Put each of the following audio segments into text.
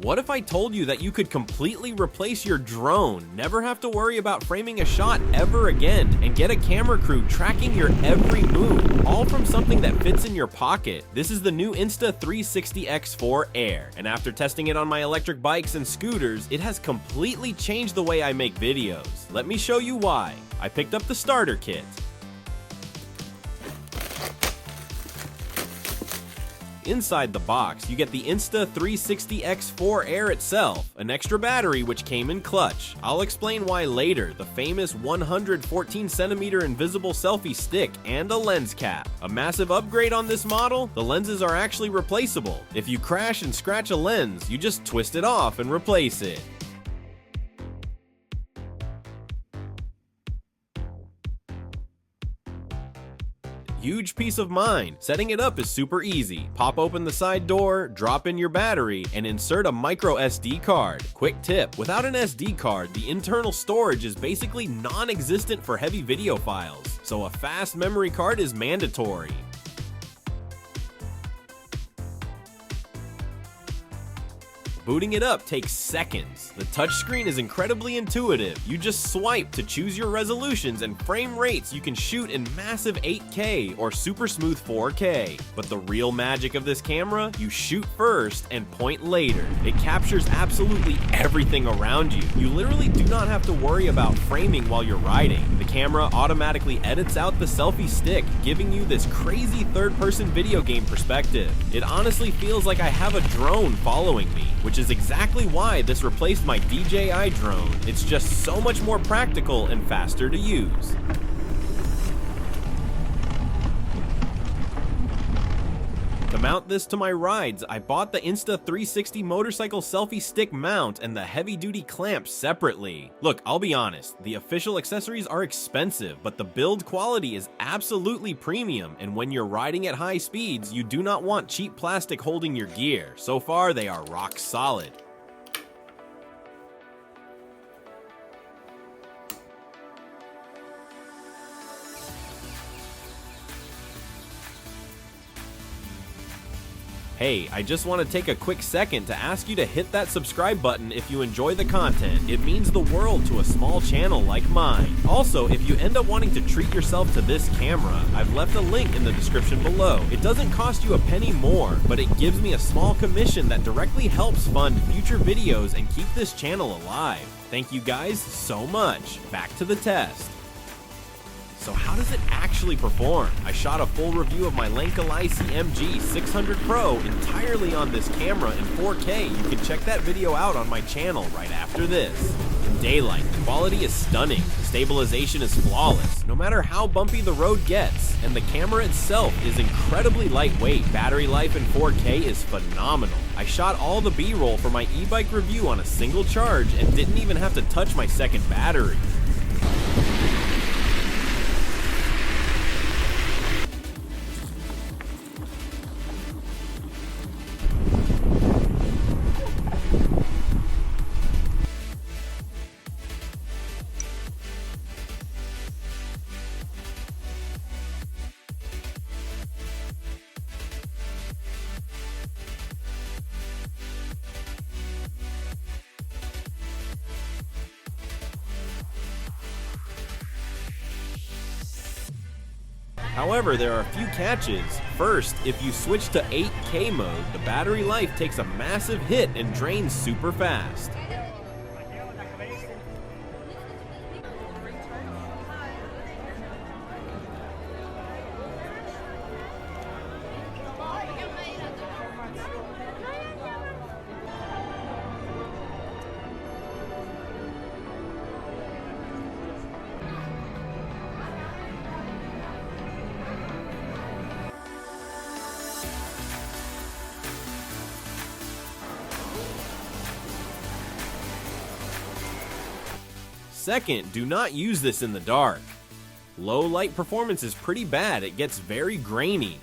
What if I told you that you could completely replace your drone, never have to worry about framing a shot ever again, and get a camera crew tracking your every move, all from something that fits in your pocket? This is the new Insta360 X4 Air, and after testing it on my electric bikes and scooters, it has completely changed the way I make videos. Let me show you why. I picked up the starter kit. Inside the box, you get the Insta360 X4 Air itself, an extra battery which came in clutch. I'll explain why later, the famous 114cm invisible selfie stick, and a lens cap. A massive upgrade on this model, the lenses are actually replaceable. If you crash and scratch a lens, you just twist it off and replace it. Huge peace of mind. Setting it up is super easy. Pop open the side door, drop in your battery, and insert a micro SD card. Quick tip, without an SD card, the internal storage is basically non-existent for heavy video files, so a fast memory card is mandatory. Booting it up takes seconds. The touchscreen is incredibly intuitive. You just swipe to choose your resolutions and frame rates you can shoot in massive 8K or super smooth 4K. But the real magic of this camera, you shoot first and point later. It captures absolutely everything around you. You literally do not have to worry about framing while you're riding. The camera automatically edits out the selfie stick, giving you this crazy third-person video game perspective. It honestly feels like I have a drone following me, which is exactly why this replaced my DJI drone. It's just so much more practical and faster to use. To mount this to my rides, I bought the Insta360 motorcycle selfie stick mount and the heavy-duty clamp separately. Look, I'll be honest, the official accessories are expensive, but the build quality is absolutely premium, and when you're riding at high speeds, you do not want cheap plastic holding your gear. So far, they are rock solid. Hey, I just want to take a quick second to ask you to hit that subscribe button if you enjoy the content. It means the world to a small channel like mine. Also, if you end up wanting to treat yourself to this camera, I've left a link in the description below. It doesn't cost you a penny more, but it gives me a small commission that directly helps fund future videos and keep this channel alive. Thank you guys so much. Back to the test. So how does it actually perform? I shot a full review of my Lankalai CMG 600 Pro entirely on this camera in 4K. You can check that video out on my channel right after this. In daylight, the quality is stunning. Stabilization is flawless, no matter how bumpy the road gets. And the camera itself is incredibly lightweight. Battery life in 4K is phenomenal. I shot all the B-roll for my e-bike review on a single charge and didn't even have to touch my second battery. However, there are a few catches. First, if you switch to 8K mode, the battery life takes a massive hit and drains super fast. Second, do not use this in the dark. Low light performance is pretty bad, it gets very grainy.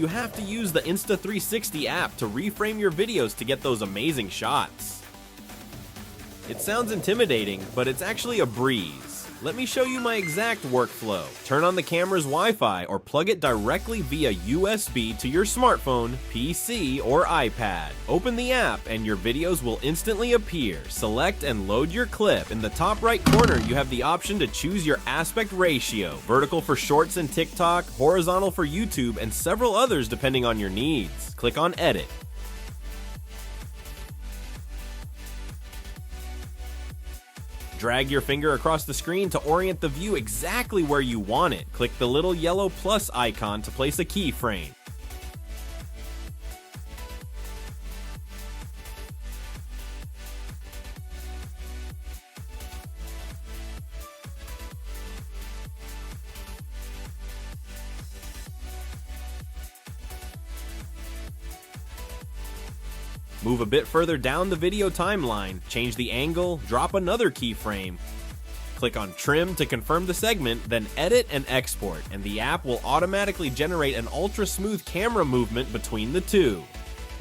you have to use the Insta360 app to reframe your videos to get those amazing shots. It sounds intimidating, but it's actually a breeze. Let me show you my exact workflow. Turn on the camera's Wi-Fi or plug it directly via USB to your smartphone, PC, or iPad. Open the app and your videos will instantly appear. Select and load your clip. In the top right corner, you have the option to choose your aspect ratio, vertical for Shorts and TikTok, horizontal for YouTube, and several others depending on your needs. Click on Edit. Drag your finger across the screen to orient the view exactly where you want it. Click the little yellow plus icon to place a keyframe. Move a bit further down the video timeline, change the angle, drop another keyframe. Click on Trim to confirm the segment, then Edit and Export, and the app will automatically generate an ultra-smooth camera movement between the two.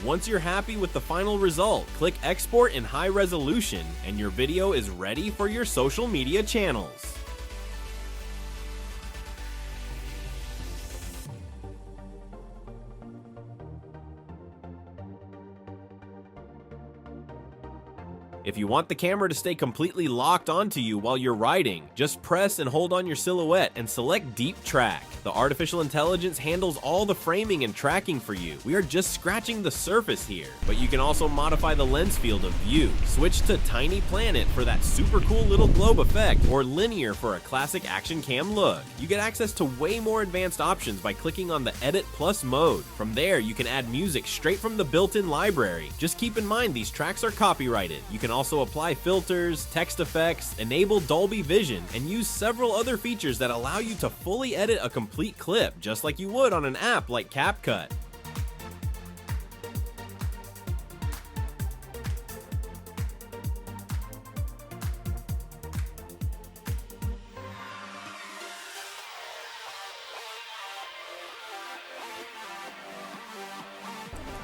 Once you're happy with the final result, click Export in high resolution, and your video is ready for your social media channels. If you want the camera to stay completely locked onto you while you're riding, just press and hold on your silhouette and select Deep Track. The artificial intelligence handles all the framing and tracking for you. We are just scratching the surface here, but you can also modify the lens field of view. Switch to Tiny Planet for that super cool little globe effect, or Linear for a classic action cam look. You get access to way more advanced options by clicking on the Edit Plus mode. From there, you can add music straight from the built-in library. Just keep in mind these tracks are copyrighted. You can also apply filters, text effects, enable Dolby Vision, and use several other features that allow you to fully edit a complete clip, just like you would on an app like CapCut.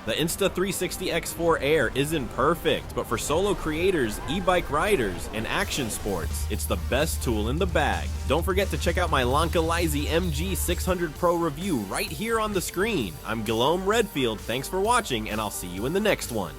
The Insta360 X4 Air isn't perfect, but for solo creators, e-bike riders, and action sports, it's the best tool in the bag. Don't forget to check out my Lazy MG 600 Pro review right here on the screen. I'm Guillaume Redfield, thanks for watching, and I'll see you in the next one.